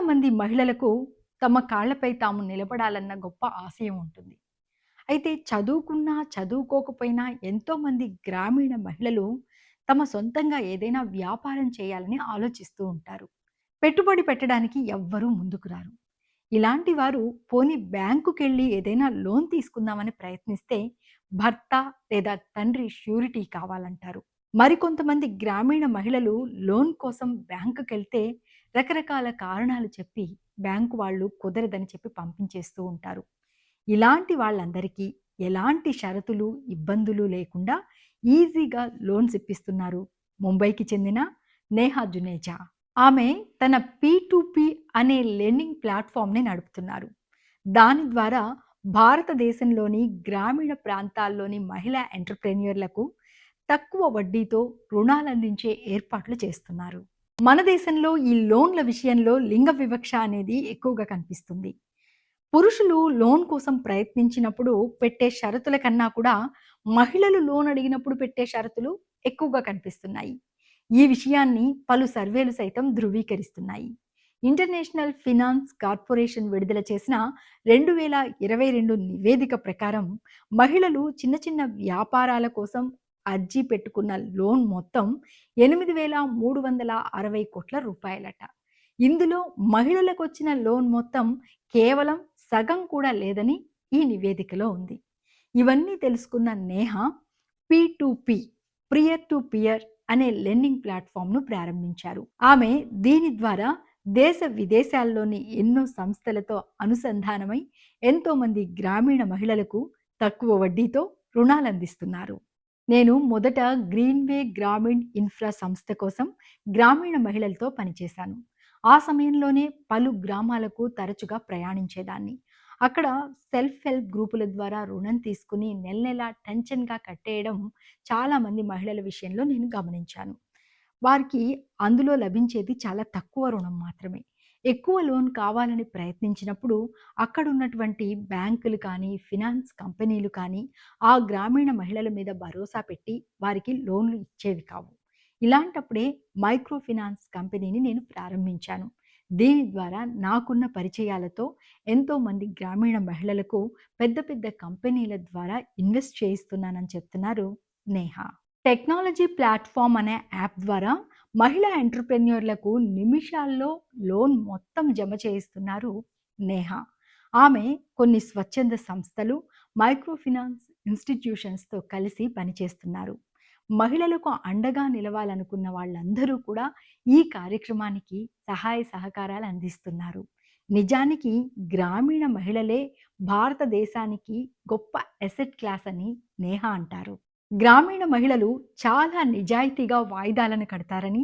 చాలామంది మహిళలకు తమ కాళ్ళపై తాము నిలబడాలన్న గొప్ప ఆశయం ఉంటుంది. అయితే చదువుకున్నా, చదువుకోకపోయినా ఎంతోమంది గ్రామీణ మహిళలు తమ సొంతంగా ఏదైనా వ్యాపారం చేయాలని ఆలోచిస్తూ ఉంటారు. పెట్టుబడి పెట్టడానికి ఎవ్వరూ ముందుకు రారు. ఇలాంటి వారు పోనీ బ్యాంకుకెళ్ళి ఏదైనా లోన్ తీసుకుందామని ప్రయత్నిస్తే భర్త లేదా తండ్రి ష్యూరిటీ కావాలంటారు. మరికొంతమంది గ్రామీణ మహిళలు లోన్ కోసం బ్యాంకుకెళ్తే రకరకాల కారణాలు చెప్పి బ్యాంకు వాళ్ళు కుదరదని చెప్పి పంపించేస్తూ ఉంటారు. ఇలాంటి వాళ్ళందరికీ ఎలాంటి షరతులు, ఇబ్బందులు లేకుండా ఈజీగా లోన్స్ ఇప్పిస్తున్నారు ముంబైకి చెందిన నేహా జునేజా. ఆమె తన పీ2పీ అనే లెండింగ్ ప్లాట్‌ఫార్మ్‌ని నడుపుతున్నారు. దాని ద్వారా భారతదేశంలోని గ్రామీణ ప్రాంతాల్లోని మహిళా ఎంటర్‌ప్రెన్యూర్‌లకు తక్కువ వడ్డీతో రుణాలందించే ఏర్పాట్లు చేస్తున్నారు. మన దేశంలో ఈ లోన్‌ల విషయంలో లింగ వివక్ష అనేది ఎక్కువగా కనిపిస్తుంది. పురుషులు లోన్ కోసం ప్రయత్నించినప్పుడు పెట్టే షరతుల కన్నా కూడా మహిళలు లోన్ అడిగినప్పుడు పెట్టే షరతులు ఎక్కువగా కనిపిస్తున్నాయి. ఈ విషయాన్ని పలు సర్వేలు సైతం ధృవీకరిస్తున్నాయి. ఇంటర్నేషనల్ ఫినాన్స్ కార్పొరేషన్ విడుదల చేసిన 2022 నివేదిక ప్రకారం మహిళలు చిన్న చిన్న వ్యాపారాల కోసం అర్జీ పెట్టుకున్న లోన్ మొత్తం 8,360 కోట్ల రూపాయలట. ఇందులో మహిళలకొచ్చిన లోన్ మొత్తం కేవలం సగం కూడా లేదని ఈ నివేదికలో ఉంది. ఇవన్నీ తెలుసుకున్న నేహ పీ2పీ పియర్ టు పియర్ అనే లెండింగ్ ప్లాట్‌ఫార్మ్‌ను ప్రారంభించారు. ఆమె దీని ద్వారా దేశ విదేశాల్లోని ఎన్నో సంస్థలతో అనుసంధానమై ఎంతోమంది గ్రామీణ మహిళలకు తక్కువ వడ్డీతో రుణాలందిస్తున్నారు. నేను మొదట గ్రీన్‌వే గ్రామీణ్ ఇన్‌ఫ్రా సంస్థ కోసం గ్రామీణ మహిళలతో పనిచేశాను. ఆ సమయంలోనే పలు గ్రామాలకు తరచుగా ప్రయాణించేదాన్ని. అక్కడ సెల్ఫ్ హెల్ప్ గ్రూపుల ద్వారా రుణం తీసుకొని నెల టెన్షన్‌గా కట్టేయడం చాలామంది మహిళల విషయంలో నేను గమనించాను. వారికి అందులో లభించేది చాలా తక్కువ రుణం మాత్రమే. ఎక్కువ లోన్ కావాలని ప్రయత్నించినప్పుడు అక్కడున్నటువంటి బ్యాంకులు కానీ, ఫినాన్స్ కంపెనీలు కానీ ఆ గ్రామీణ మహిళల మీద భరోసా పెట్టి వారికి లోన్‌లు ఇచ్చేవి కావు. ఇలాంటప్పుడే మైక్రో ఫినాన్స్ కంపెనీని నేను ప్రారంభించాను. దీని ద్వారా నాకున్న పరిచయాలతో ఎంతోమంది గ్రామీణ మహిళలకు పెద్ద పెద్ద కంపెనీల ద్వారా ఇన్వెస్ట్ చేయిస్తున్నానని చెప్తున్నారు నేహా. టెక్నాలజీ ప్లాట్‌ఫార్మ్ అనే యాప్ ద్వారా మహిళా ఎంటర్‌ప్రెన్యూర్‌లకు నిమిషాల్లో లోన్ మొత్తం జమ చేయిస్తున్నారు నేహా. ఆమె కొన్ని స్వచ్ఛంద సంస్థలు, మైక్రో ఫినాన్స్ ఇన్‌స్టిట్యూషన్స్‌తో కలిసి పనిచేస్తున్నారు. మహిళలకు అండగా నిలవాలనుకున్న వాళ్ళందరూ కూడా ఈ కార్యక్రమానికి సహాయ సహకారాలు అందిస్తున్నారు. నిజానికి గ్రామీణ మహిళలే భారతదేశానికి గొప్ప అసెట్ క్లాస్ అని నేహా అంటారు. గ్రామీణ మహిళలు చాలా నిజాయితీగా వాయిదాలను కడతారని,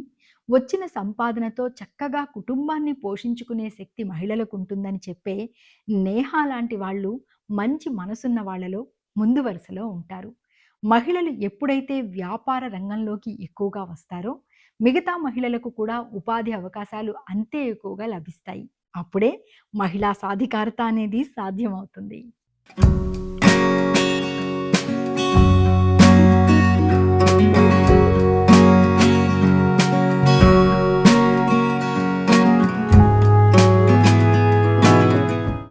వచ్చిన సంపాదనతో చక్కగా కుటుంబాన్ని పోషించుకునే శక్తి మహిళలకుంటుందని చెప్పే నేహా లాంటి వాళ్ళు మంచి మనసున్న వాళ్ళలో ముందు వరుసలో ఉంటారు. మహిళలు ఎప్పుడైతే వ్యాపార రంగంలోకి ఎక్కువగా వస్తారో, మిగతా మహిళలకు కూడా ఉపాధి అవకాశాలు అంతే ఎక్కువగా లభిస్తాయి. అప్పుడే మహిళా సాధికారత అనేది సాధ్యమవుతుంది.